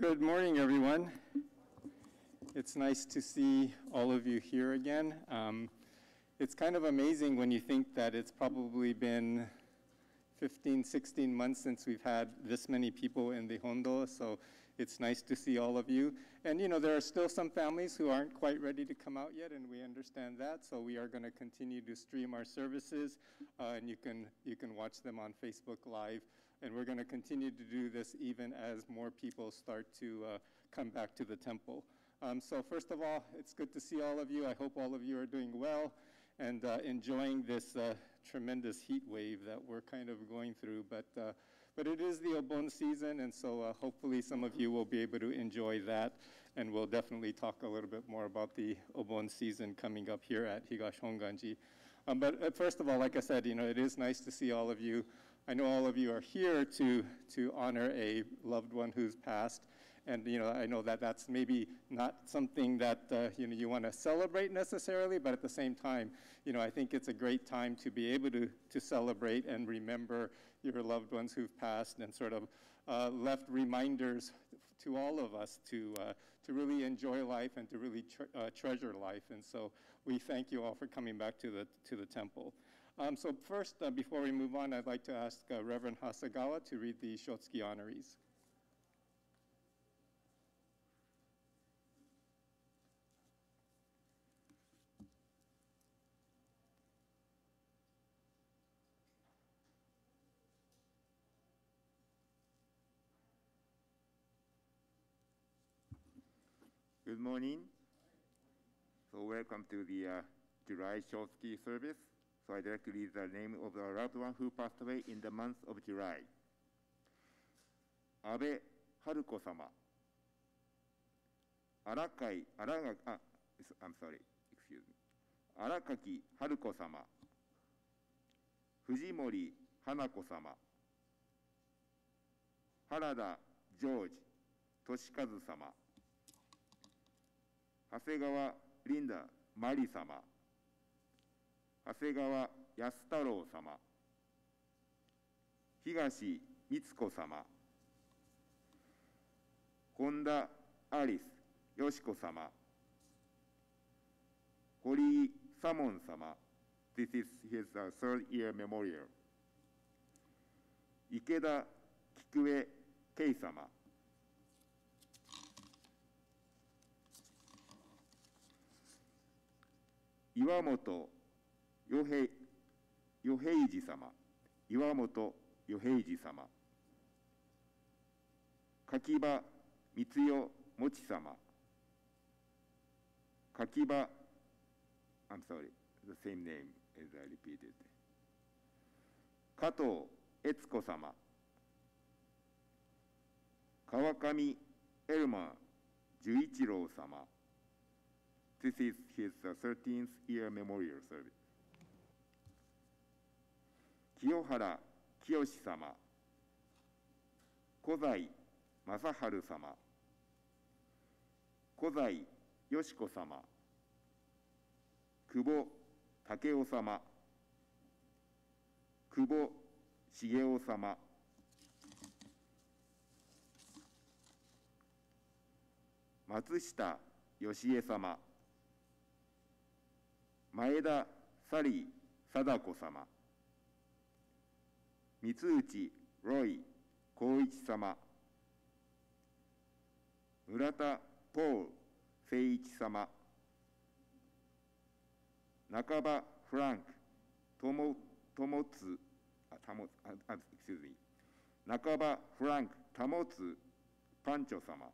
Good morning, everyone. It's nice to see all of you here again. It's kind of amazing when you think that it's probably been 15, 16 months since we've had this many people in the Hondo, so it's nice to see all of you. And you know, there are still some families who aren't quite ready to come out yet, and we understand that, so we are going to continue to stream our services, and you can watch them on Facebook Live. And we're going to continue to do this even as more people start to come back to the temple. So first of all, it's good to see all of you. I hope all of you are doing well and enjoying this tremendous heat wave that we're kind of going through. But it is the Obon season, and so hopefully some of you will be able to enjoy that. And we'll definitely talk a little bit more about the Obon season coming up here at Higashi Honganji. But first of all, like I said, you know, it is nice to see all of you. I know all of you are here to honor a loved one who's passed, and you know, I know that that's maybe not something that you know, you want to celebrate necessarily, but at the same time, you know, I think it's a great time to be able to celebrate and remember your loved ones who've passed, and sort of left reminders to all of us to really enjoy life and to really treasure life. And so we thank you all for coming back to the temple. So first, before we move on, I'd like to ask Reverend Hasegawa to read the Shotsuki honorees. Good morning. So welcome to the July Shotsuki service. So I'd like to read the name of the loved one who passed away in the month of July. Abe Haruko-sama. I'm sorry, excuse me. Arakaki Haruko-sama. Fujimori Hanako-sama. Harada George Toshikazu-sama. Hasegawa Linda Mari-sama. Hasegawa Yasutaro-sama. Higashi Mitsuko-sama. Honda Alice Yoshiko-sama. Hori Samon-sama. This is his third-year memorial. Ikeda Kikue Kei-sama. Iwamoto Yoheiji-sama. Iwamoto Yoheiji-sama. Kakiba Mitsuyo Mochi-sama. Kakiba, I'm sorry, the same name as I repeated. Kato Etsuko-sama. Kawakami Elma Juichiro-sama. This is his 13th year memorial service. Kiyohara Kiyoshi-sama. Kozai Masaharu-sama. Kozai Yoshiko-sama. Kubo Takeo-sama. Kubo Shigeo-sama. Matsushita Yoshie-sama. Maeda Sari Sadako-sama. Mitsuuchi Roy Koichi-sama. Murata Paul Seiichi-sama. Nakaba Frank excuse me. Nakaba Frank Tamotsu Pancho-sama.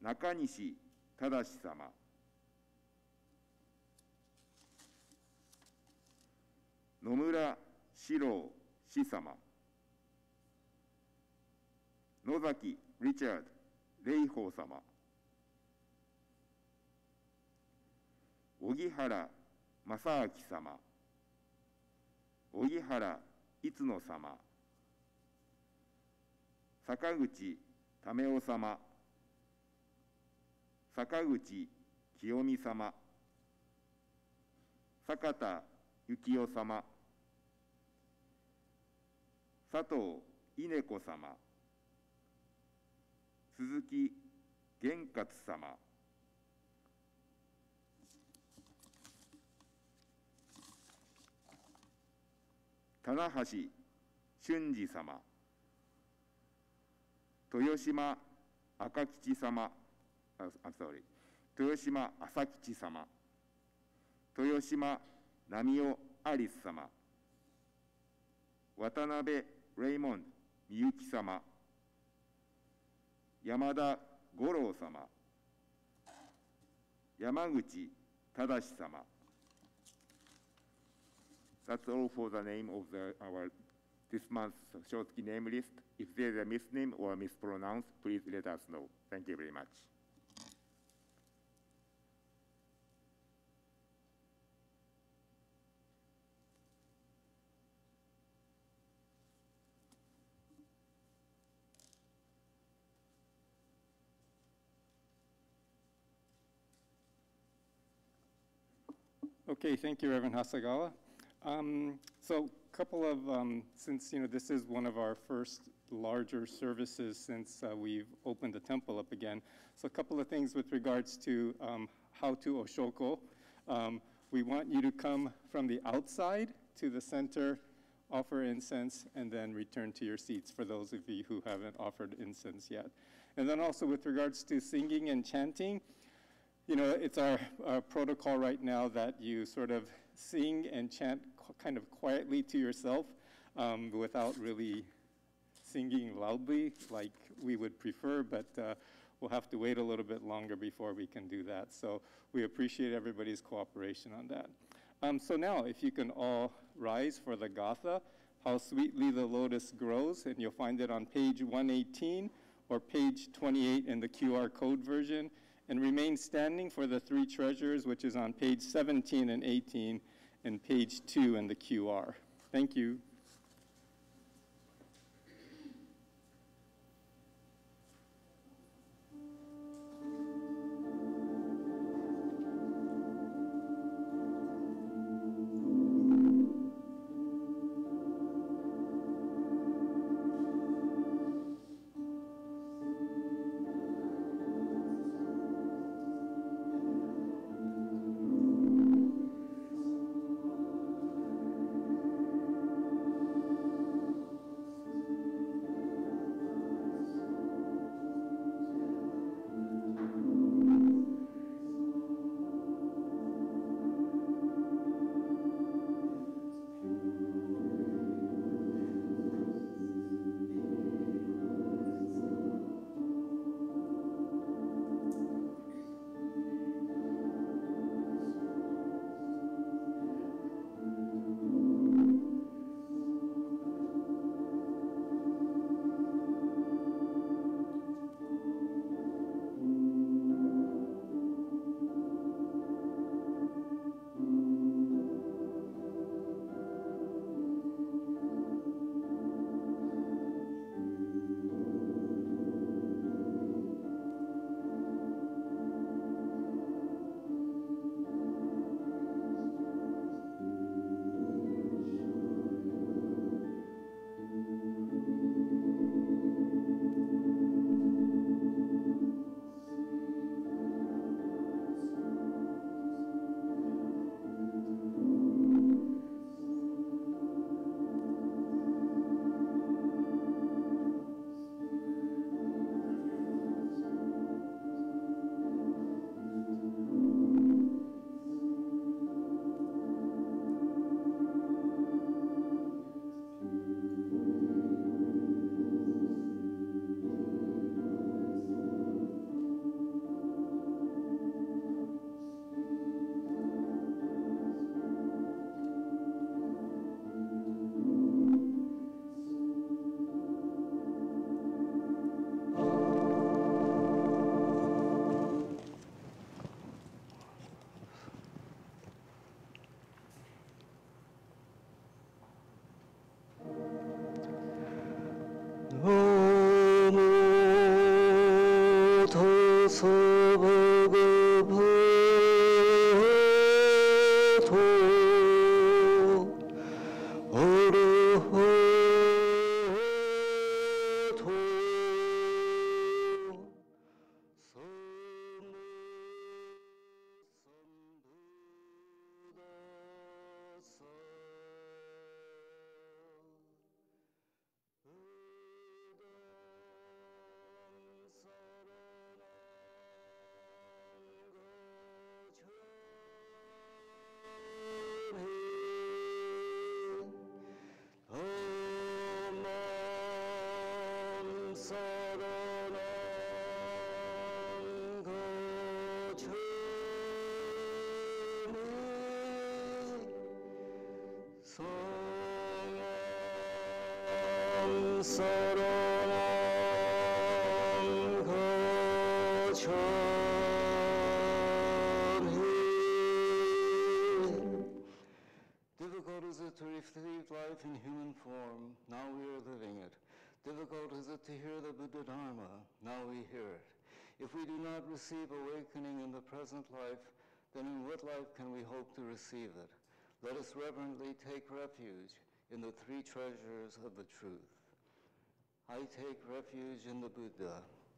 Nakanishi Tadashi-sama. Nomura Shiro Shi-sama. Nozaki Richard Reiho-sama. Ogihara Masaaki-sama. Ogihara Itsuno-sama. Sakaguchi Tameo-sama. Sakaguchi Kiyomi-sama. Sakata Yukio-sama. Sato Ineko-sama. 鈴木玄勝様、棚橋俊二様、豊島赤吉様、豊島朝吉様、豊島浪尾アリス様、渡辺レイモンドみゆき様、山田五郎様、山口忠様。That's all for the name of our this month's Shotsuki name list. If there's a misname or mispronounced, please let us know. Thank you very much. Okay, thank you, Reverend Hasegawa. So a couple of, since this is one of our first larger services since we've opened the temple up again, so a couple of things with regards to how to Oshoko. We want you to come from the outside to the center, offer incense, and then return to your seats for those of you who haven't offered incense yet. And then also with regards to singing and chanting, it's our protocol right now that you sort of sing and chant kind of quietly to yourself without really singing loudly like we would prefer, but we'll have to wait a little bit longer before we can do that. So we appreciate everybody's cooperation on that. So now, if you can all rise for the gatha, How Sweetly the Lotus Grows, and you'll find it on page 118 or page 28 in the QR code version. And remain standing for the three treasures, which is on page 17 and 18 and page 2 in the QR. Thank you. Difficult is it to receive life in human form, now we are living it. Difficult is it to hear the Buddha Dharma, now we hear it. If we do not receive awakening in the present life, then in what life can we hope to receive it? Let us reverently take refuge in the three treasures of the truth. I take refuge in the Buddha.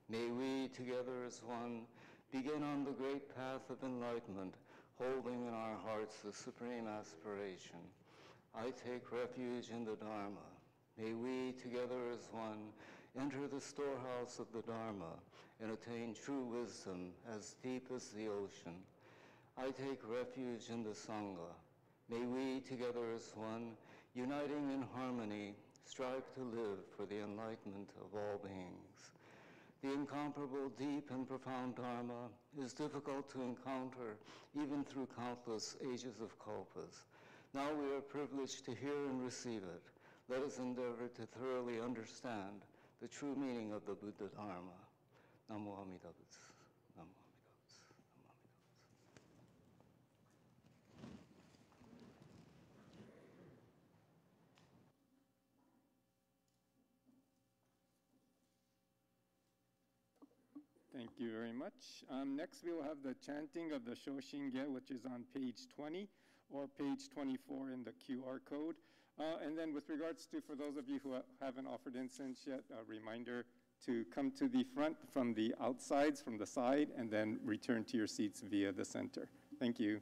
May we, together as one, begin on the great path of enlightenment, holding in our hearts the supreme aspiration. I take refuge in the Dharma. May we, together as one, enter the storehouse of the Dharma and attain true wisdom as deep as the ocean. I take refuge in the Sangha. May we, together as one, uniting in harmony, strive to live for the enlightenment of all beings. The incomparable, deep, and profound Dharma is difficult to encounter even through countless ages of kalpas. Now we are privileged to hear and receive it. Let us endeavor to thoroughly understand the true meaning of the Buddha Dharma. Namo Amida Butsu. Namo Amida Butsu. Namo Amida Butsu. Thank you very much. Next, we will have the chanting of the Shoshinge, which is on page 20 or page 24 in the QR code. And then with regards to, for those of you who haven't offered incense yet, a reminder to come to the front from the outsides, from the side, and then return to your seats via the center. Thank you.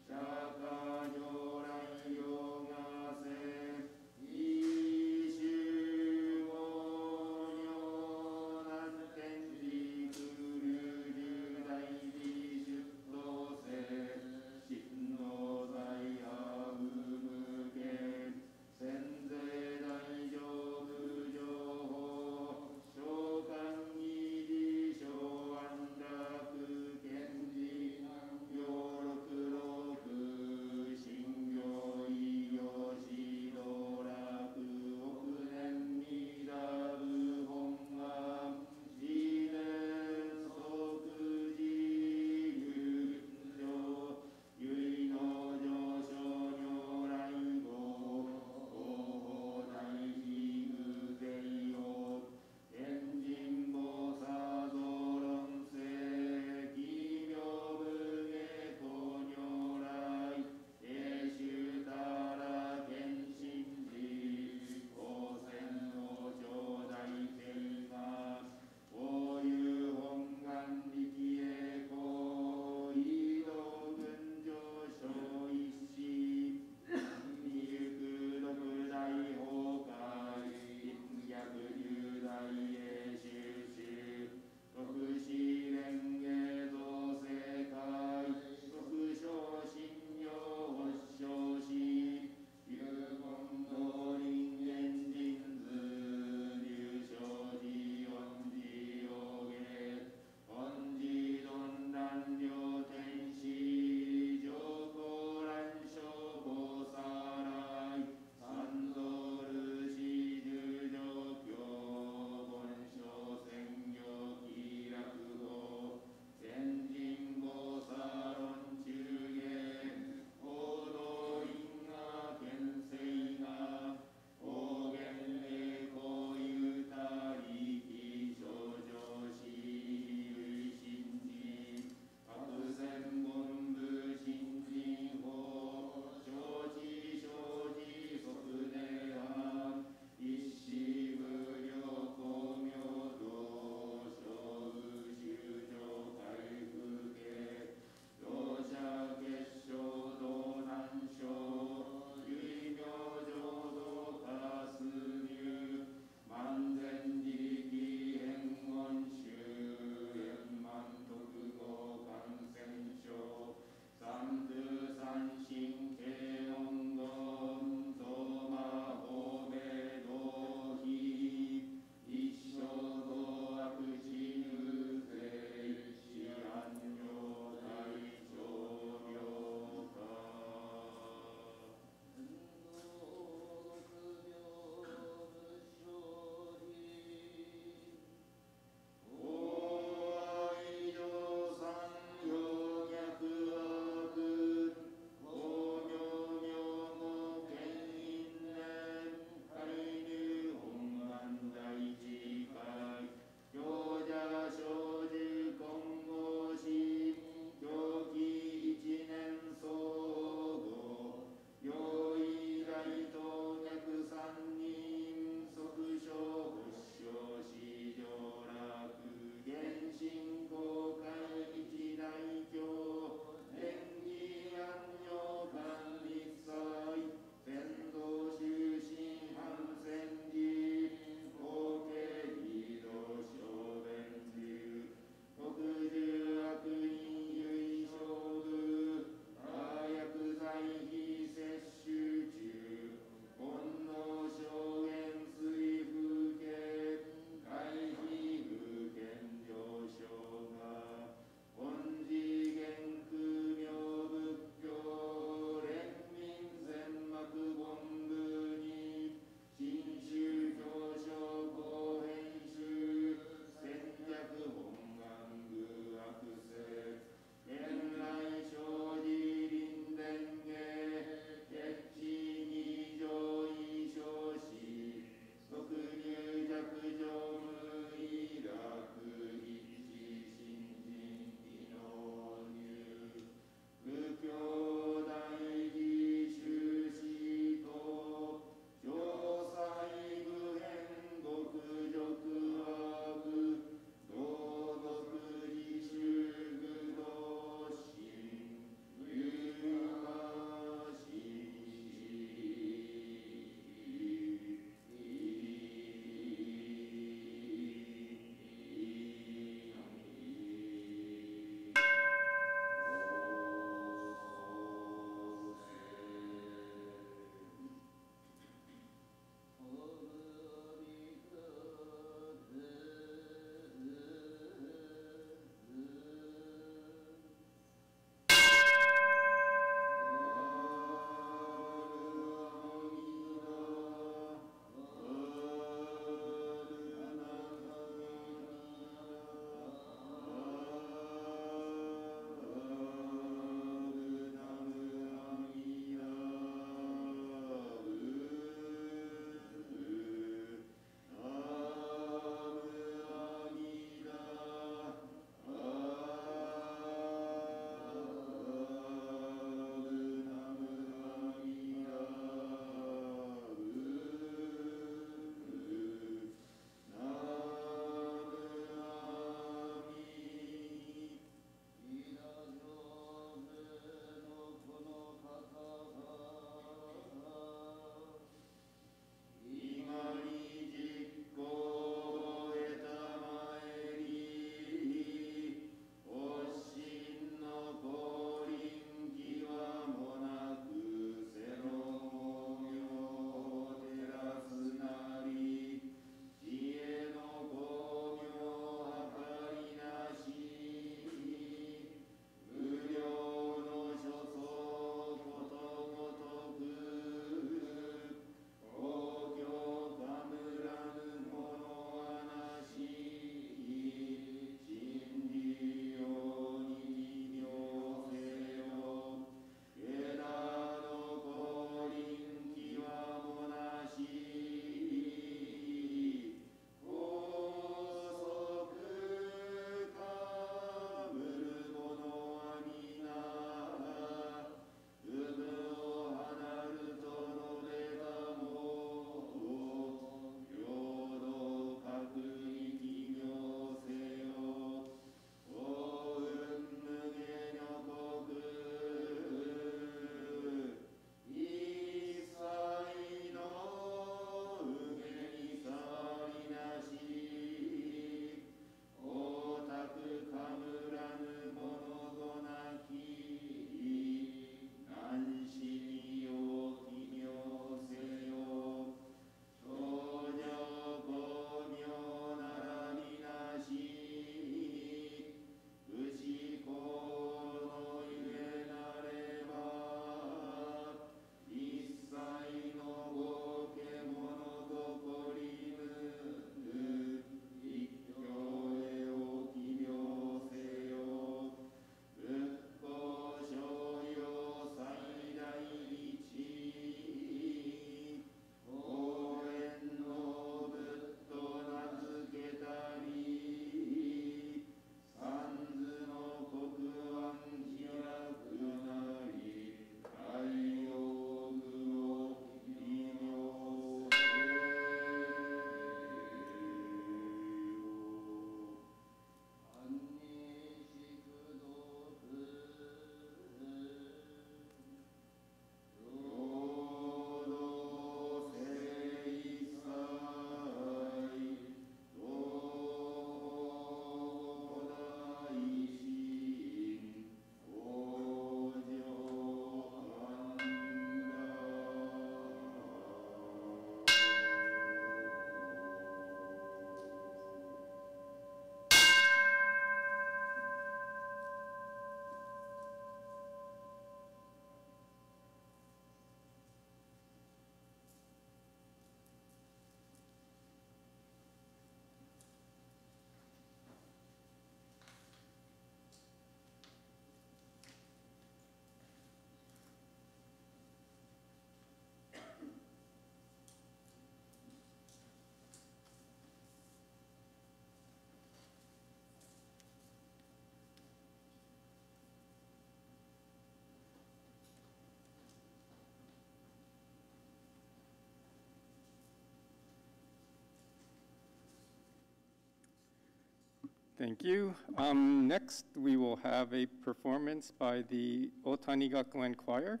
Thank you. Next, we will have a performance by the Otani Gakuen Choir.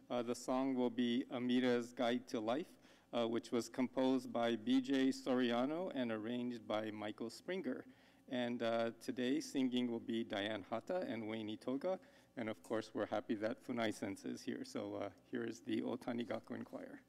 The song will be Amita's Guide to Life, which was composed by B.J. Soriano and arranged by Michael Springer. And today, singing will be Diane Hata and Wayne Itoga. And of course, we're happy that Funai-sensei is here. So here is the Otani Gakuen Choir.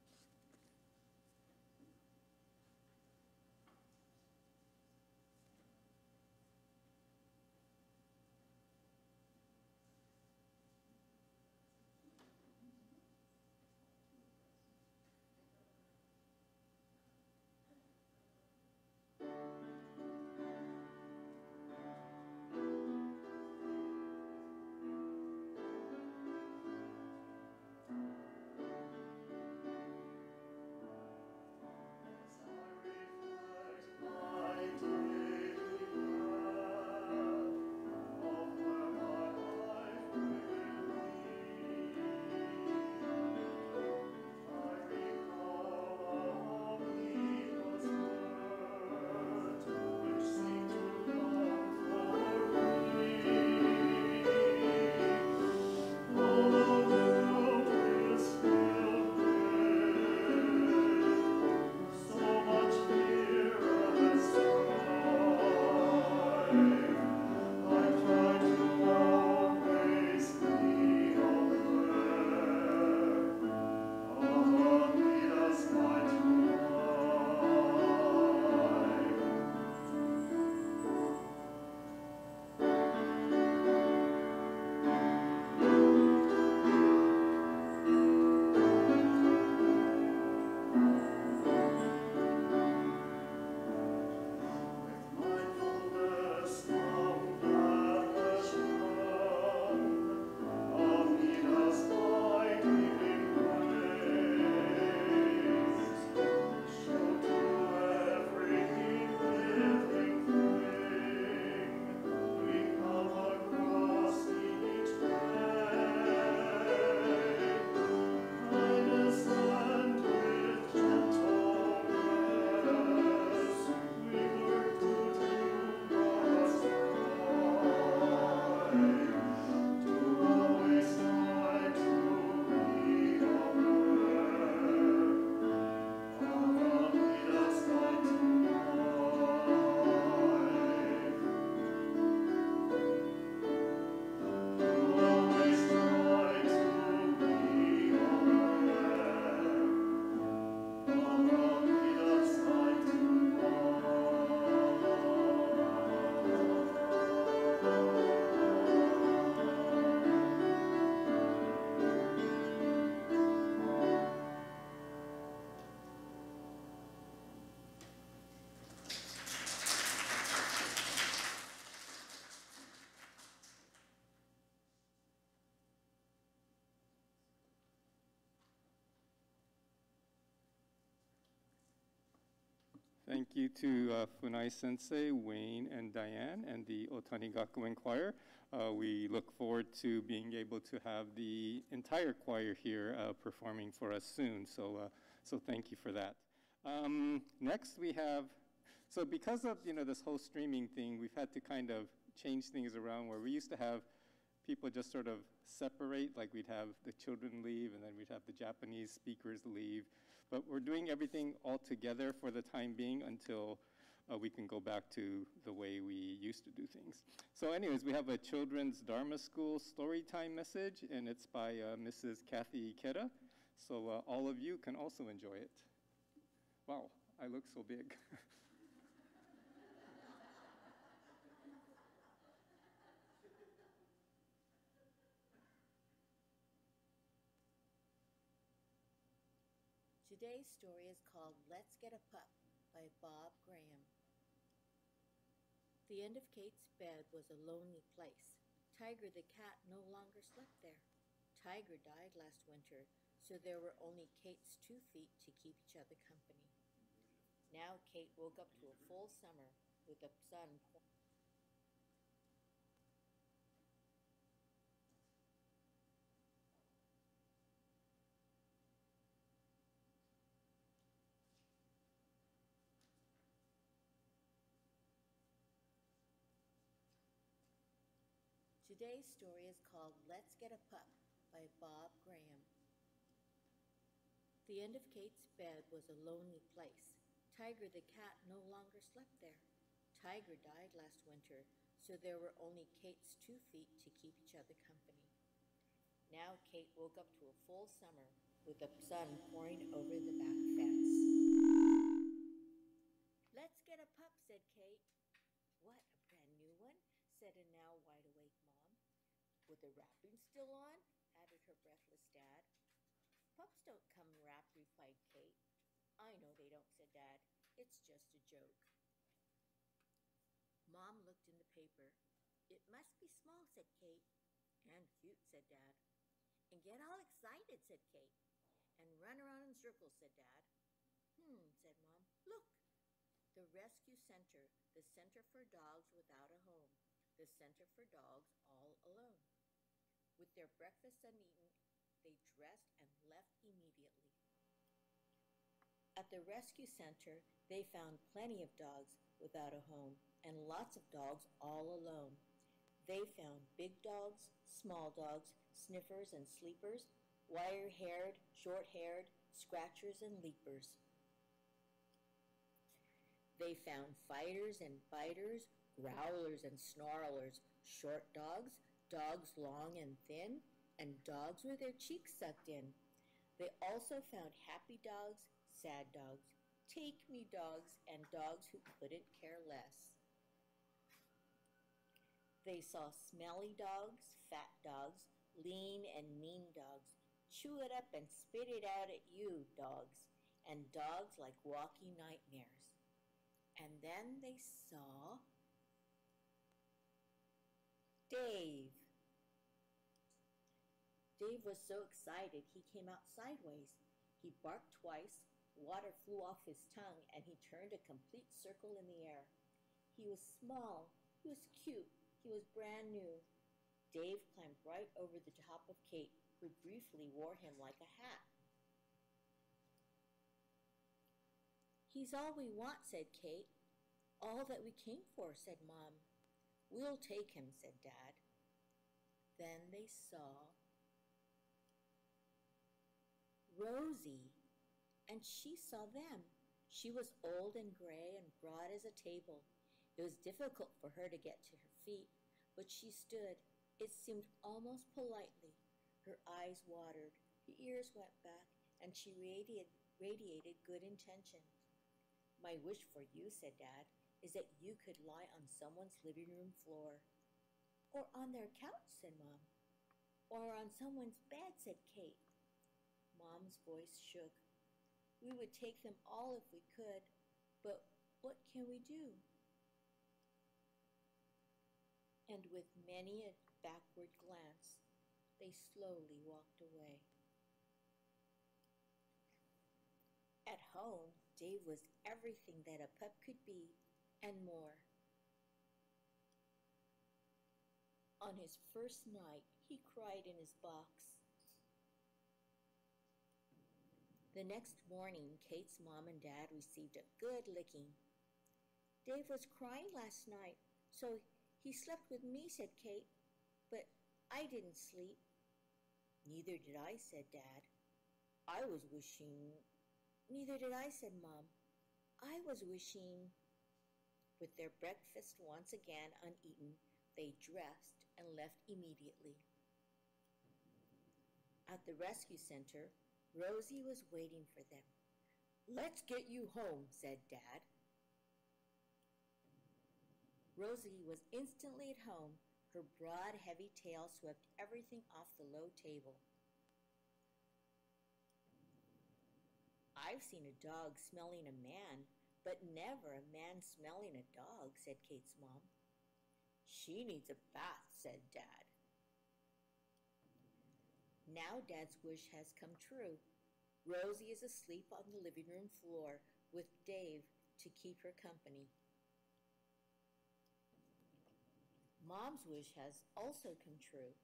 Thank you to Funai-sensei, Wayne, and Diane, and the Otani Gakuen Choir. We look forward to being able to have the entire choir here performing for us soon, so thank you for that. Next we have, so because of this whole streaming thing, we've had to kind of change things around where we used to have people just sort of separate, like we'd have the children leave and then we'd have the Japanese speakers leave. But we're doing everything all together for the time being until we can go back to the way we used to do things. So anyways, we have a children's Dharma School Storytime message, and it's by Mrs. Kathy Ikeda. So all of you can also enjoy it. Wow, I look so big. Today's story is called Let's Get a Pup by Bob Graham. The end of Kate's bed was a lonely place. Tiger the cat no longer slept there. Tiger died last winter, so there were only Kate's 2 feet to keep each other company. Now Kate woke up to a full summer with the sun pouring. Today's story is called Let's Get a Pup by Bob Graham. The end of Kate's bed was a lonely place. Tiger the cat no longer slept there. Tiger died last winter, so there were only Kate's 2 feet to keep each other company. Now Kate woke up to a full summer with the sun pouring over the back fence. "Let's get a pup," said Kate. "What, a brand new one?" said a now wide-awake Mom. "With the wrapping still on?" added her breathless Dad. "Pups don't come wrapped," replied Kate. "I know they don't," said Dad. "It's just a joke." Mom looked in the paper. "It must be small," said Kate. "And cute," said Dad. "And get all excited," said Kate. "And run around in circles," said Dad. Said Mom. "Look! The Rescue Center, the Center for Dogs Without a Home, the Center for Dogs All Alone." With their breakfast uneaten, they dressed and left immediately. At the rescue center, they found plenty of dogs without a home and lots of dogs all alone. They found big dogs, small dogs, sniffers and sleepers, wire-haired, short-haired, scratchers and leapers. They found fighters and biters, growlers and snarlers, short dogs, dogs long and thin, and dogs with their cheeks sucked in. They also found happy dogs, sad dogs, take-me dogs, and dogs who couldn't care less. They saw smelly dogs, fat dogs, lean and mean dogs, chew it up and spit it out at you dogs, and dogs like walking nightmares. And then they saw Dave. Dave was so excited he came out sideways. He barked twice, water flew off his tongue, and he turned a complete circle in the air. He was small, he was cute, he was brand new. Dave climbed right over the top of Kate, who briefly wore him like a hat. "He's all we want," said Kate. "All that we came for," said Mom. "We'll take him," said Dad. Then they saw Rosie, and she saw them. She was old and gray and broad as a table. It was difficult for her to get to her feet, but she stood, it seemed almost politely. Her eyes watered, her ears went back, and she radiated good intention. "My wish for you," said Dad, "is that you could lie on someone's living room floor." "Or on their couch," said Mom. "Or on someone's bed," said Kate. Mom's voice shook. "We would take them all if we could, but what can we do?" And with many a backward glance, they slowly walked away. At home, Dave was everything that a pup could be, and more. On his first night, he cried in his box. The next morning, Kate's mom and dad received a good licking. "Dave was crying last night, so he slept with me," said Kate. "But I didn't sleep." "Neither did I," said Dad. "I was wishing—" "Neither did I," said Mom. "I was wishing—" With their breakfast once again uneaten, they dressed and left immediately. At the rescue center, Rosie was waiting for them. "Let's get you home," said Dad. Rosie was instantly at home. Her broad, heavy tail swept everything off the low table. "I've seen a dog smelling a man, but never a man smelling a dog," said Kate's mom. "She needs a bath," said Dad. Now Dad's wish has come true. Rosie is asleep on the living room floor with Dave to keep her company. Mom's wish has also come true.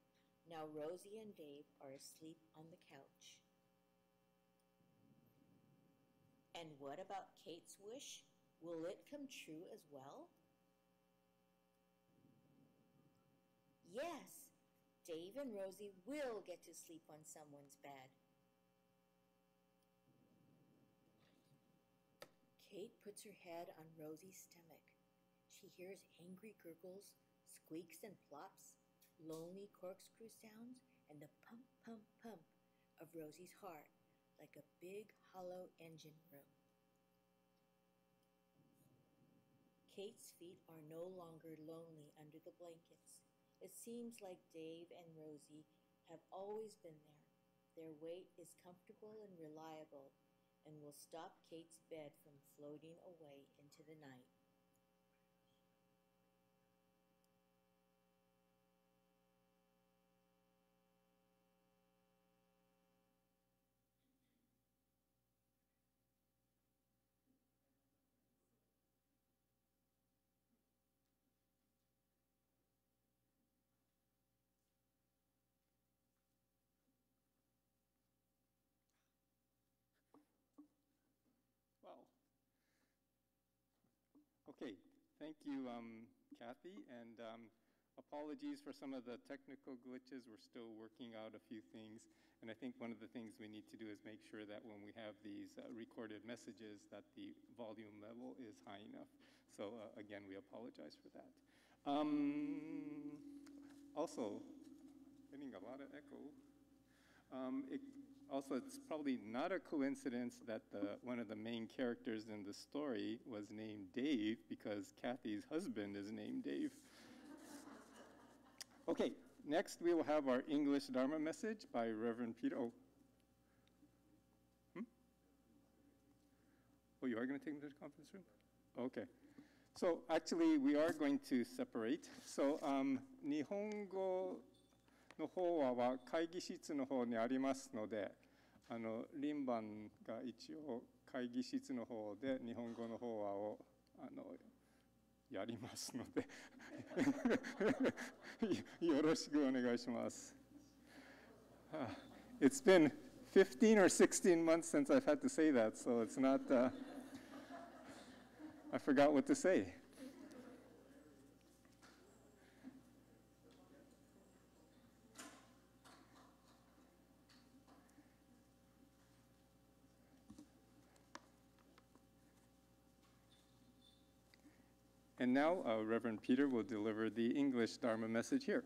Now Rosie and Dave are asleep on the couch. And what about Kate's wish? Will it come true as well? Yes, Dave and Rosie will get to sleep on someone's bed. Kate puts her head on Rosie's stomach. She hears angry gurgles, squeaks and plops, lonely corkscrew sounds, and the pump, pump, pump of Rosie's heart, like a big hollow engine room. Kate's feet are no longer lonely under the blankets. It seems like Dave and Rosie have always been there. Their weight is comfortable and reliable and will stop Kate's bed from floating away into the night. Wow. Okay, thank you, Kathy, and apologies for some of the technical glitches. We're still working out a few things, and I think one of the things we need to do is make sure that when we have these recorded messages that the volume level is high enough. So again, we apologize for that. Also, getting a lot of echo. Also, it's probably not a coincidence that one of the main characters in the story was named Dave because Kathy's husband is named Dave. Okay, next we will have our English Dharma message by Reverend Peter. Oh, you are going to take them to the conference room? Okay. So actually, we are going to separate. So, 日本語 の方は会議室の方にありますので、輪番が一応会議室の方で日本語の方はをやりますのでよろしくお願いします。It's been 15 or 16 months since I've had to say that, so it's not, I forgot what to say. And now, Reverend Peter will deliver the English Dharma message here.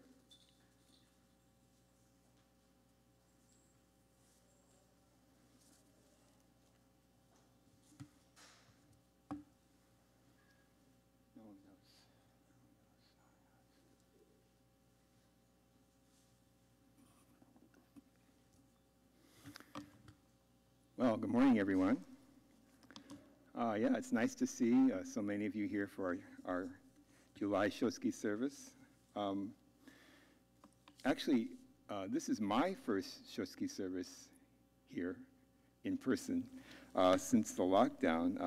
Well, good morning, everyone. Yeah, it's nice to see so many of you here for our July Shotsuki service. Actually, this is my first Shotsuki service here in person since the lockdown.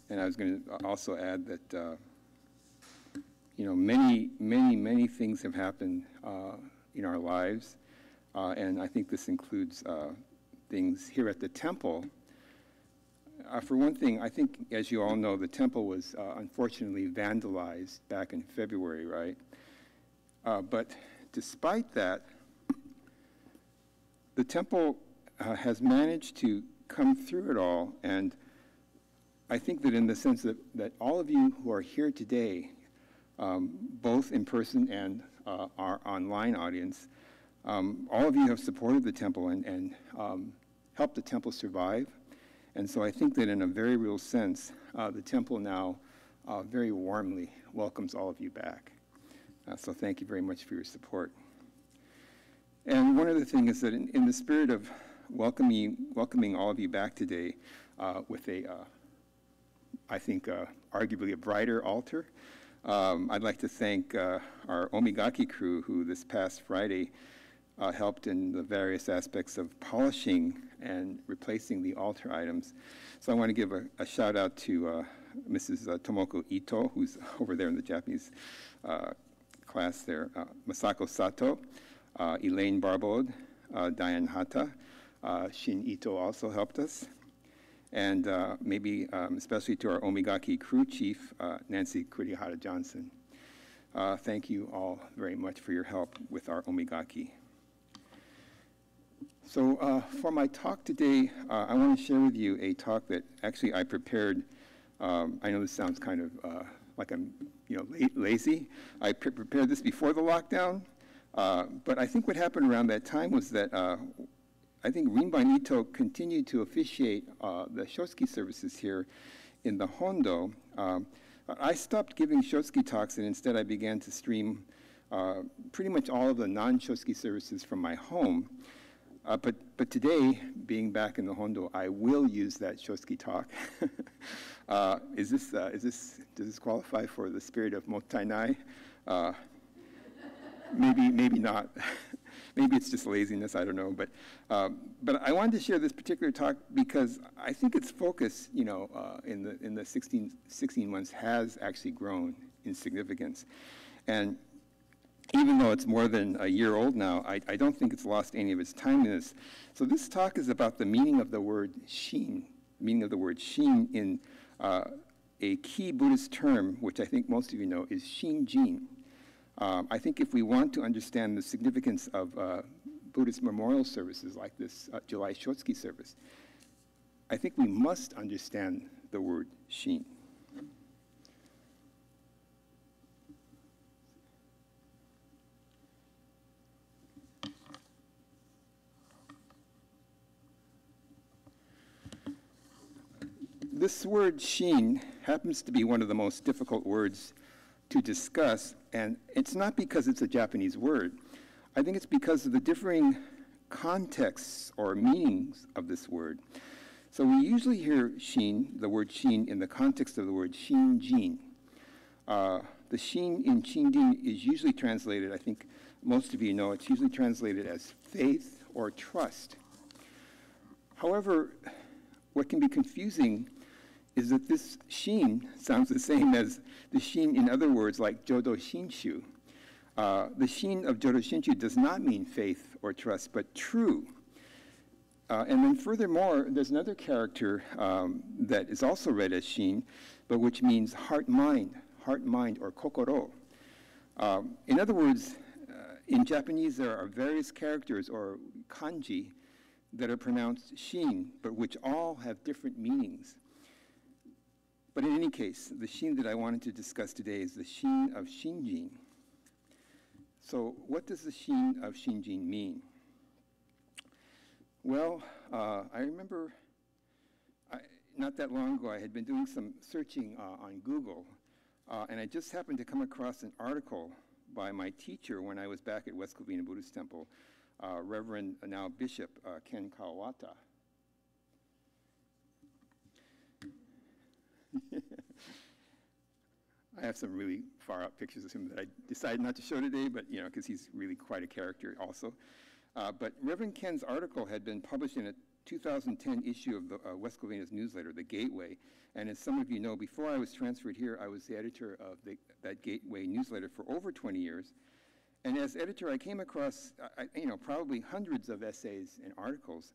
And I was going to also add that, you know, many things have happened in our lives. And I think this includes things here at the temple. For one thing, I think, as you all know, the temple was unfortunately vandalized back in February, right? But despite that, the temple has managed to come through it all, and I think that in the sense that all of you who are here today, both in person and our online audience, all of you have supported the temple and helped the temple survive. And so I think that in a very real sense, the temple now very warmly welcomes all of you back. So thank you very much for your support. And one other thing is that in the spirit of welcoming all of you back today with a, I think, arguably a brighter altar, I'd like to thank our Omigaki crew who this past Friday helped in the various aspects of polishing and replacing the altar items. So I want to give a shout out to Mrs. Tomoko Ito, who's over there in the Japanese class there, Masako Sato, Elaine Barbaud, Diane Hata, Shin Ito also helped us, and maybe especially to our Omigaki crew chief, Nancy Kurihara Johnson. Thank you all very much for your help with our omigaki. So for my talk today, I want to share with you a talk that actually I prepared. I know this sounds kind of like I'm lazy. I prepared this before the lockdown, but I think what happened around that time was that I think Rinban Ito continued to officiate the Shotsuki services here in the Hondo. I stopped giving Shotsuki talks, and instead I began to stream pretty much all of the non-Shotsuki services from my home. But today, being back in the Hondo, I will use that Shotsuki talk. Does this qualify for the spirit of mottainai? Maybe not. Maybe it's just laziness, I don't know. But I wanted to share this particular talk because I think its focus, in the 16 months has actually grown in significance. And even though it's more than a year old now, I don't think it's lost any of its timeliness. So this talk is about the meaning of the word Shin, meaning of the word Shin in a key Buddhist term, which I think most of you know, is Shinjin. I think if we want to understand the significance of Buddhist memorial services like this July Shotsuki service, I think we must understand the word Shin. This word Shin happens to be one of the most difficult words to discuss, and it's not because it's a Japanese word. I think it's because of the differing contexts or meanings of this word. So we usually hear Shin, the word Shin, in the context of the word Shinjin. The Shin in Shinjin is usually translated, I think most of you know, it's usually translated as faith or trust. However, what can be confusing is that this Shin sounds the same as the Shin in other words like Jodo Shinshu. The Shin of Jodo Shinshu does not mean faith or trust, but true. And then furthermore, there's another character that is also read as Shin, but which means heart-mind, or kokoro. In other words, in Japanese there are various characters or kanji that are pronounced Shin, but which all have different meanings. But in any case, the Shin that I wanted to discuss today is the Shin of Shinjin. So what does the Shin of Shinjin mean? Well, I remember not that long ago I had been doing some searching on Google, and I just happened to come across an article by my teacher when I was back at West Covina Buddhist Temple, Reverend, now Bishop Ken Kawata. I have some really far-out pictures of him that I decided not to show today, but because he's really quite a character also. But Reverend Ken's article had been published in a 2010 issue of the West Covina's newsletter, The Gateway. And as some of you know, before I was transferred here, I was the editor of that Gateway newsletter for over 20 years. And as editor, I came across, probably hundreds of essays and articles.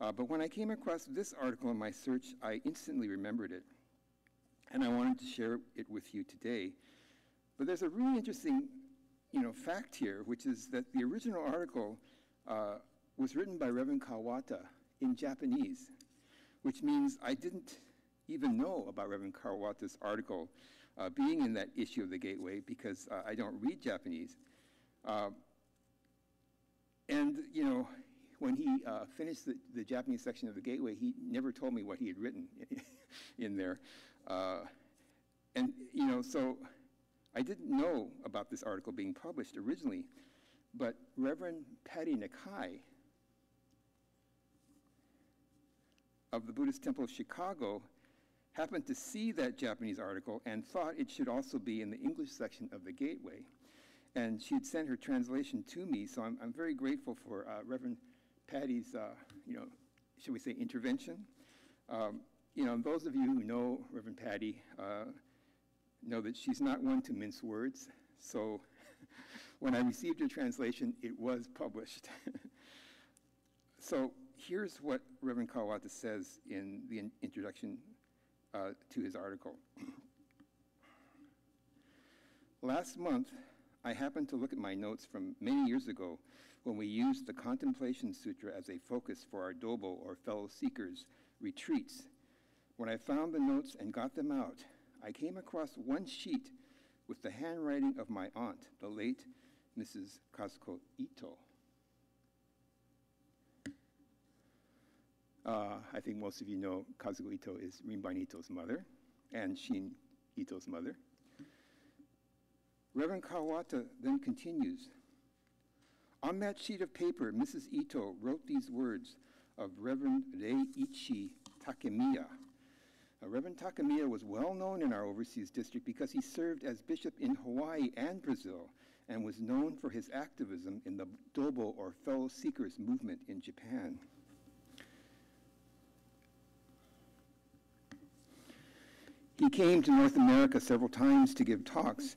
But when I came across this article in my search, I instantly remembered it. And I wanted to share it with you today. But there's a really interesting, fact here, which is that the original article was written by Reverend Kawata in Japanese, which means I didn't even know about Reverend Kawata's article being in that issue of the Gateway because I don't read Japanese. And when he finished the Japanese section of the Gateway, he never told me what he had written in there. So I didn't know about this article being published originally, but Reverend Patty Nakai of the Buddhist Temple of Chicago happened to see that Japanese article and thought it should also be in the English section of the Gateway. And she'd sent her translation to me, so I'm very grateful for Reverend Patty's, shall we say, intervention. Those of you who know Reverend Patty know that she's not one to mince words. So when I received her translation, it was published. So here's what Reverend Kawata says in the introduction to his article. Last month, I happened to look at my notes from many years ago when we used the Contemplation Sutra as a focus for our dobo, or fellow seekers, retreats. When I found the notes and got them out, I came across one sheet with the handwriting of my aunt, the late Mrs. Kazuko Ito. I think most of you know Kazuko Ito is Rinban Ito's mother and Shin Ito's mother. Reverend Kawata then continues, on that sheet of paper, Mrs. Ito wrote these words of Reverend Reiichi Takemiya. Reverend Takemiya was well known in our overseas district because he served as bishop in Hawaii and Brazil and was known for his activism in the Dobo, or fellow seekers movement in Japan. He came to North America several times to give talks.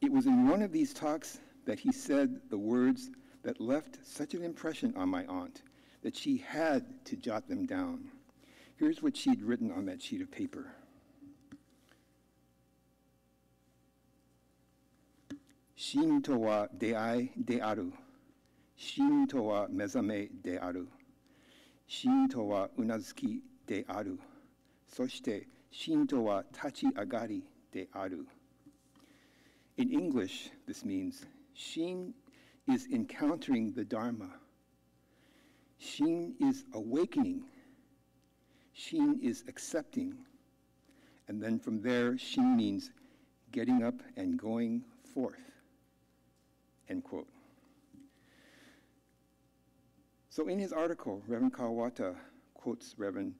It was in one of these talks that he said the words that left such an impression on my aunt that she had to jot them down. Here's what she'd written on that sheet of paper. Shin to wa deai de aru. Shin to wa mezame de aru. Shin to wa unazuki de aru. Soshite Shin to wa tachi agari de aru. In English, this means Shin is encountering the Dharma. Shin is awakening. Shin is accepting. And then from there, Shin means getting up and going forth. End quote. So in his article, Reverend Kawata quotes Reverend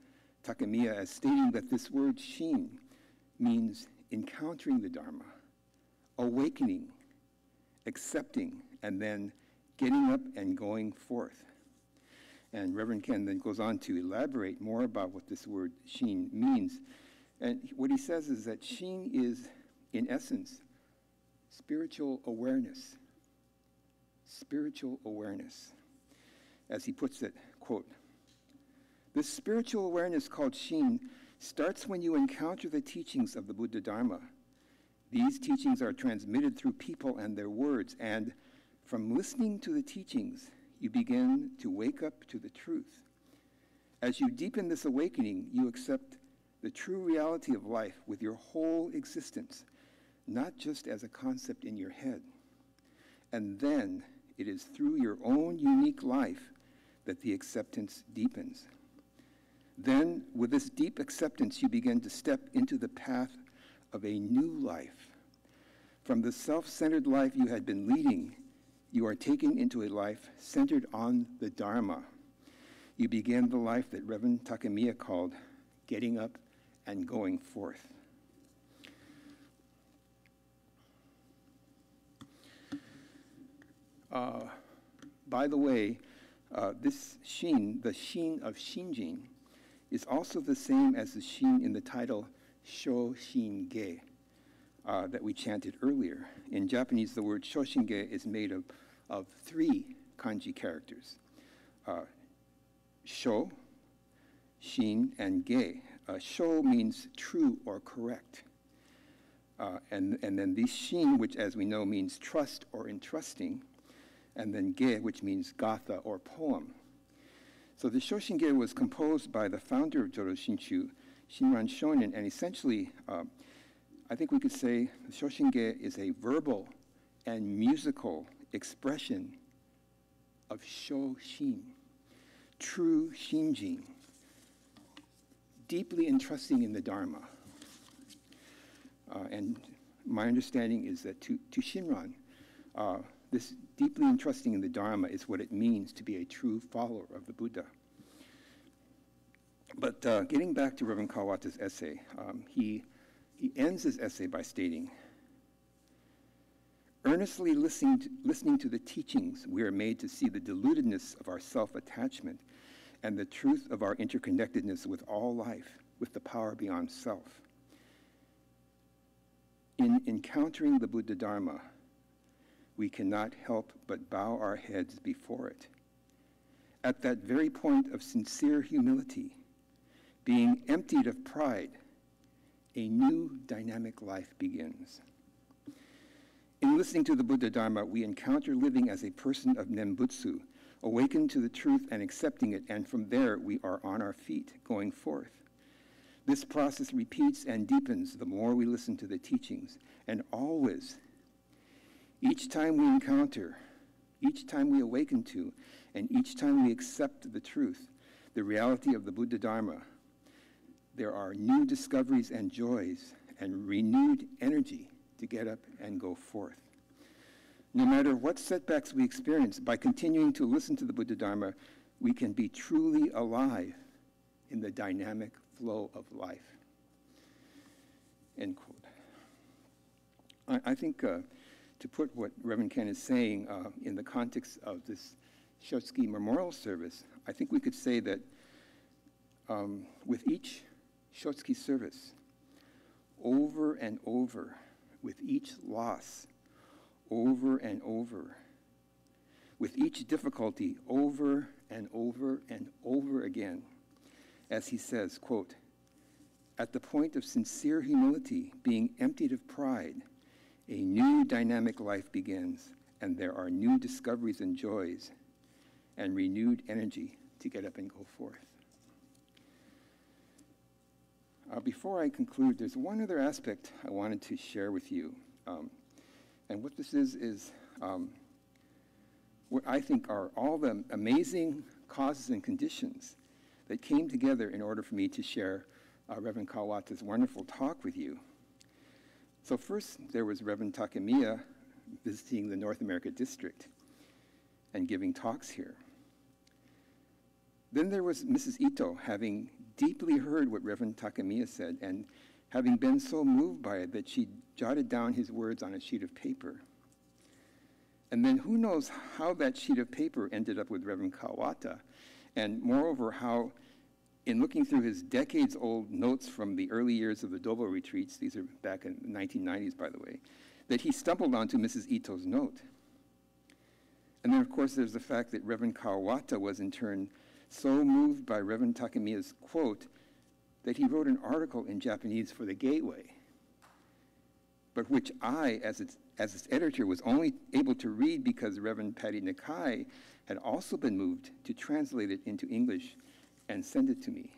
Takemiya as stating that this word Shin means encountering the Dharma, awakening, accepting, and then getting up and going forth. And Reverend Ken then goes on to elaborate more about what this word Shin means. And what he says is that Shin is, in essence, spiritual awareness. Spiritual awareness. As he puts it, quote, this spiritual awareness called Shin starts when you encounter the teachings of the Buddha Dharma. These teachings are transmitted through people and their words, and from listening to the teachings, you begin to wake up to the truth. As you deepen this awakening, you accept the true reality of life with your whole existence, not just as a concept in your head. And then it is through your own unique life that the acceptance deepens. Then, with this deep acceptance, you begin to step into the path of a new life. From the self-centered life you had been leading, you are taken into a life centered on the Dharma. You begin the life that Reverend Takemiya called getting up and going forth. By the way, this Shin, the Shin of Shinjin, is also the same as the Shin in the title Shoshinge that we chanted earlier. In Japanese, the word Shoshinge is made of three kanji characters. Sho, Shin, and Ge. Sho means true or correct. And then the Shin, which as we know means trust or entrusting, and then Ge, which means gatha or poem. So the Shoshinge was composed by the founder of Jodo Shinshu, Shinran Shonin, and essentially, I think we could say the Shoshinge is a verbal and musical expression of Shoshin, true Shinjin, deeply entrusting in the Dharma. And my understanding is that to Shinran, this deeply entrusting in the Dharma is what it means to be a true follower of the Buddha. But getting back to Reverend Kawata's essay, he ends his essay by stating, earnestly listening to the teachings, we are made to see the deludedness of our self-attachment and the truth of our interconnectedness with all life, with the power beyond self. In encountering the Buddha Dharma, we cannot help but bow our heads before it. At that very point of sincere humility, being emptied of pride, a new dynamic life begins. In listening to the Buddha Dharma, we encounter living as a person of Nembutsu, awakened to the truth and accepting it, and from there we are on our feet, going forth. This process repeats and deepens the more we listen to the teachings, and always, each time we encounter, each time we awaken to, and each time we accept the truth, the reality of the Buddha Dharma, there are new discoveries and joys and renewed energy to get up and go forth. No matter what setbacks we experience, by continuing to listen to the Buddha Dharma, we can be truly alive in the dynamic flow of life. End quote. I think to put what Reverend Ken is saying in the context of this Shotsuki memorial service, I think we could say that with each Shotsuki service, over and over, with each loss, over and over, with each difficulty, over and over and over again, as he says, quote, at the point of sincere humility, being emptied of pride, a new dynamic life begins, and there are new discoveries and joys and renewed energy to get up and go forth. Before I conclude, there's one other aspect I wanted to share with you. And what this is what I think are all the amazing causes and conditions that came together in order for me to share Reverend Kawata's wonderful talk with you. So first, there was Reverend Takemiya visiting the North America district and giving talks here. Then there was Mrs. Ito, having deeply heard what Reverend Takemiya said and having been so moved by it that she jotted down his words on a sheet of paper. And then who knows how that sheet of paper ended up with Reverend Kawata, and moreover, how in looking through his decades-old notes from the early years of the Dobo retreats, these are back in the 1990s, by the way, that he stumbled onto Mrs. Ito's note. And then, of course, there's the fact that Reverend Kawata was, in turn, so moved by Reverend Takemiya's quote that he wrote an article in Japanese for the Gateway, but which I, as its editor, was only able to read because Reverend Patty Nakai had also been moved to translate it into English and send it to me.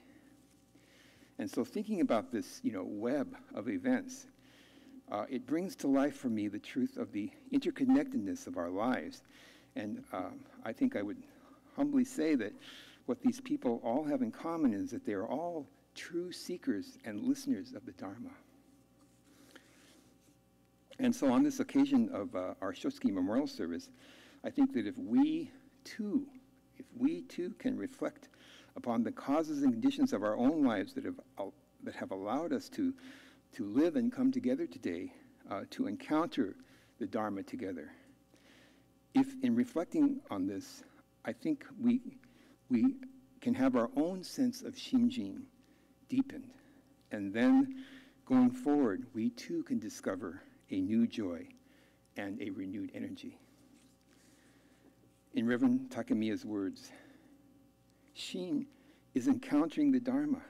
And so thinking about this, web of events, it brings to life for me the truth of the interconnectedness of our lives. And I think I would humbly say that what these people all have in common is that they are all true seekers and listeners of the Dharma. And so on this occasion of our Shotsuki memorial service, I think that if we too can reflect upon the causes and conditions of our own lives that have allowed us to live and come together today, to encounter the Dharma together. If in reflecting on this, I think we can have our own sense of Shinjin deepened, and then going forward, we too can discover a new joy and a renewed energy. In Reverend Takemiya's words, Shin is encountering the Dharma.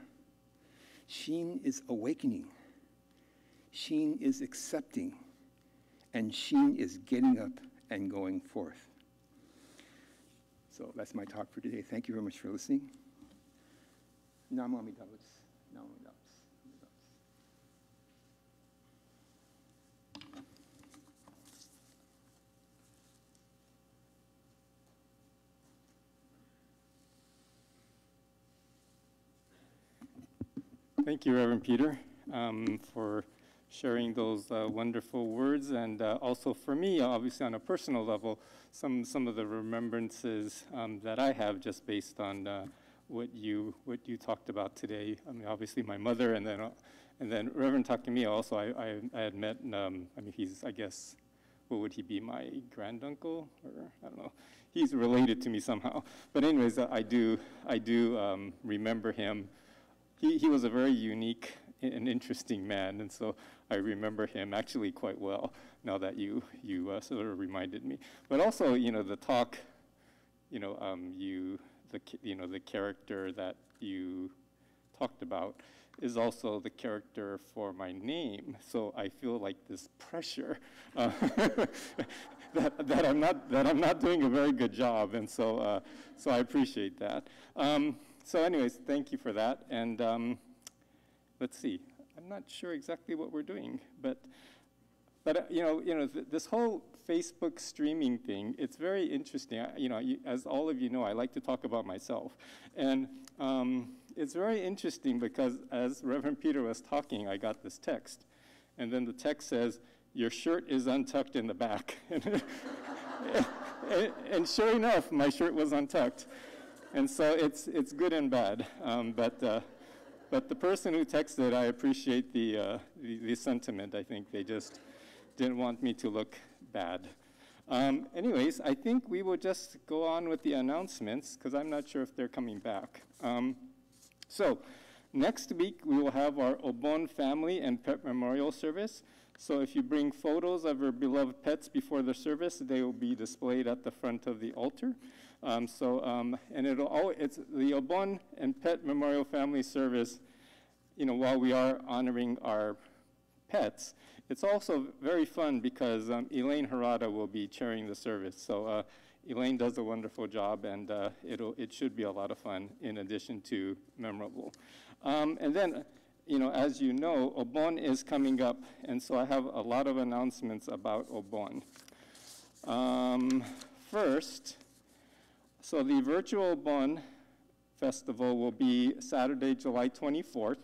Shin is awakening. Shin is accepting. And Shin is getting up and going forth. So that's my talk for today. Thank you very much for listening. Namo Amida Butsu. Namo Amida Butsu. Thank you, Reverend Peter, for sharing those wonderful words, and also for me, obviously on a personal level, some of the remembrances that I have just based on what you talked about today. I mean, obviously my mother, and then Reverend Takemiya also. I had met. I mean, he's, I guess, what would he be? My granduncle, or I don't know. He's related to me somehow. But anyways, I do remember him. He was a very unique and interesting man, and so I remember him actually quite well now that you sort of reminded me. But also, the talk, the character that you talked about is also the character for my name. So I feel like this pressure that I'm not doing a very good job, and so I appreciate that. So anyways, thank you for that. And let's see. I'm not sure exactly what we're doing, but this whole Facebook streaming thing, it's very interesting. As all of you know, I like to talk about myself. And it's very interesting because as Reverend Peter was talking, I got this text. And then the text says, "Your shirt is untucked in the back." And sure enough, my shirt was untucked. And so it's good and bad. But the person who texted, I appreciate the sentiment. I think they just didn't want me to look bad. Anyways, I think we will just go on with the announcements because I'm not sure if they're coming back. So next week, we will have our Obon family and pet memorial service. So if you bring photos of your beloved pets before the service, they will be displayed at the front of the altar. And it's the Obon and Pet Memorial Family Service, while we are honoring our pets, it's also very fun because Elaine Harada will be chairing the service. So Elaine does a wonderful job, and it should be a lot of fun in addition to memorable. And then, as you know, Obon is coming up, and so I have a lot of announcements about Obon. First, so the virtual Obon festival will be Saturday, July 24th,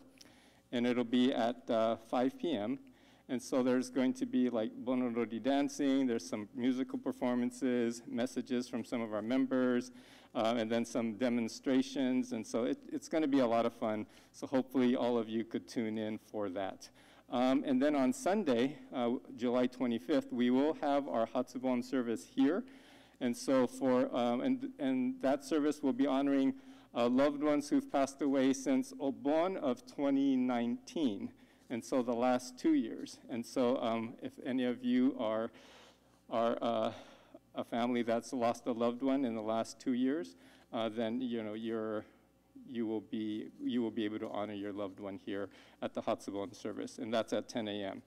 and it'll be at 5 p.m. And so there's going to be like Bonorori dancing, there's some musical performances, messages from some of our members, and then some demonstrations. And so it's going to be a lot of fun. So hopefully all of you could tune in for that. And then on Sunday, July 25th, we will have our Hatsubon service here. And so and that service will be honoring loved ones who've passed away since Obon of 2019. And so the last 2 years. And so if any of you are a family that's lost a loved one in the last 2 years, then you will be able to honor your loved one here at the Hatsubon service, and that's at 10 a.m.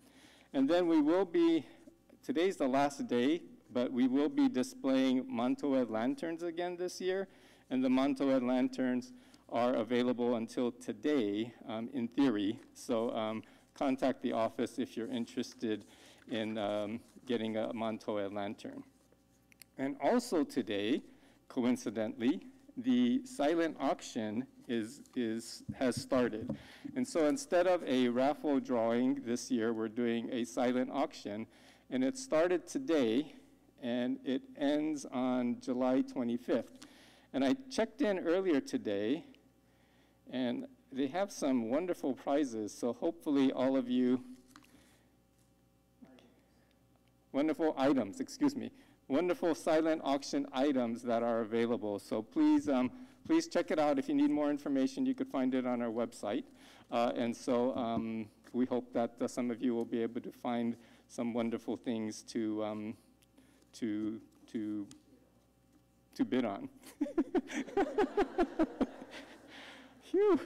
And then today's the last day, but we will be displaying Mantoed lanterns again this year, and the Mantoed lanterns are available until today, in theory. So contact the office if you're interested in getting a Mantoed lantern. And also today, coincidentally, the silent auction has started. And so instead of a raffle drawing this year, we're doing a silent auction. And it started today, and it ends on July 25th. And I checked in earlier today, and they have some wonderful prizes. So hopefully all of you, wonderful items, excuse me, wonderful silent auction items that are available. So please check it out. If you need more information, you could find it on our website. And so we hope that some of you will be able to find some wonderful things to bid on. Phew.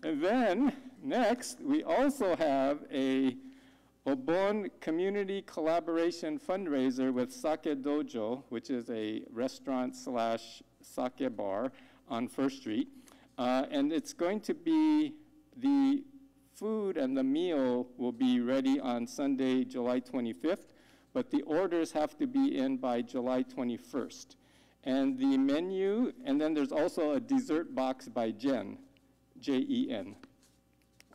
And then next, we also have a Obon Community Collaboration Fundraiser with Sake Dojo, which is a restaurant/sake bar on First Street. And it's going to be, the food and the meal will be ready on Sunday, July 25th, but the orders have to be in by July 21st. And the menu, and then there's also a dessert box by Jen, Jen.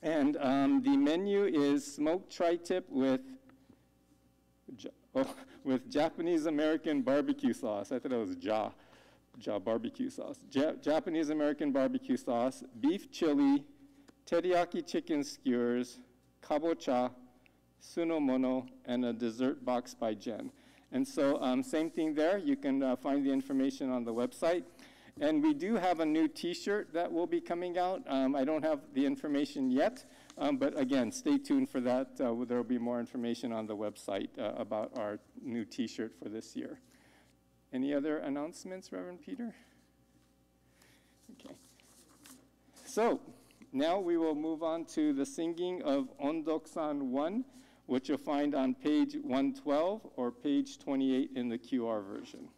And the menu is smoked tri-tip with Japanese-American barbecue sauce. I thought it was barbecue sauce. Japanese-American barbecue sauce, beef chili, teriyaki chicken skewers, kabocha, sunomono, and a dessert box by Jen. And so same thing there. You can find the information on the website. And we do have a new T-shirt that will be coming out. I don't have the information yet, but again, stay tuned for that. There will be more information on the website about our new T-shirt for this year. Any other announcements, Reverend Peter? Okay. So Now we will move on to the singing of Ondokusan 1, which you'll find on page 112 or page 28 in the QR version.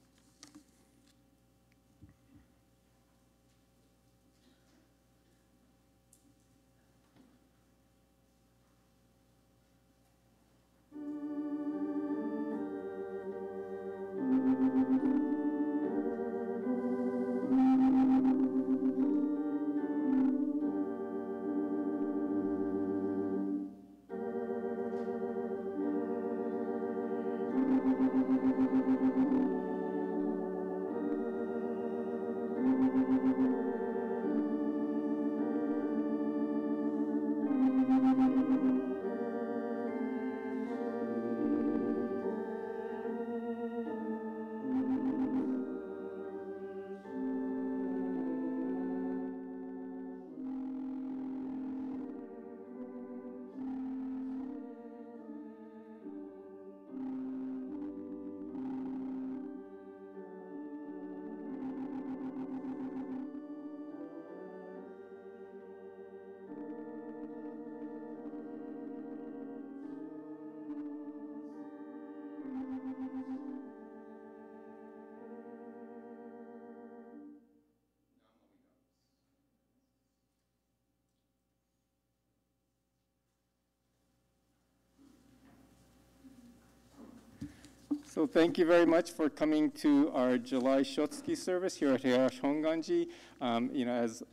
So thank you very much for coming to our July Shotsuki service here at Higashi Honganji. As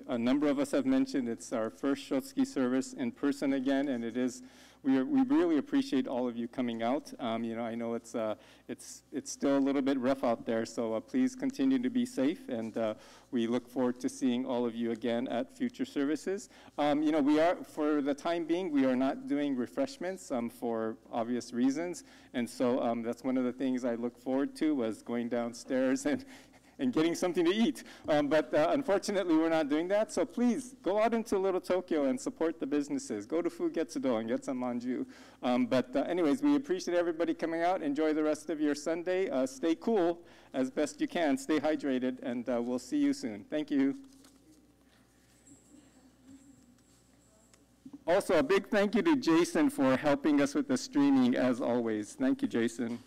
a number of us have mentioned, it's our first Shotsuki service in person again, and we really appreciate all of you coming out. I know it's still a little bit rough out there, so please continue to be safe, and we look forward to seeing all of you again at future services. For the time being, we are not doing refreshments for obvious reasons, and so that's one of the things I look forward to, was going downstairs and getting something to eat. But unfortunately, we're not doing that. So please, go out into Little Tokyo and support the businesses. Go to Fugetsudo and get some manju. Anyways, we appreciate everybody coming out. Enjoy the rest of your Sunday. Stay cool as best you can. Stay hydrated, and we'll see you soon. Thank you. Also, a big thank you to Jason for helping us with the streaming, as always. Thank you, Jason.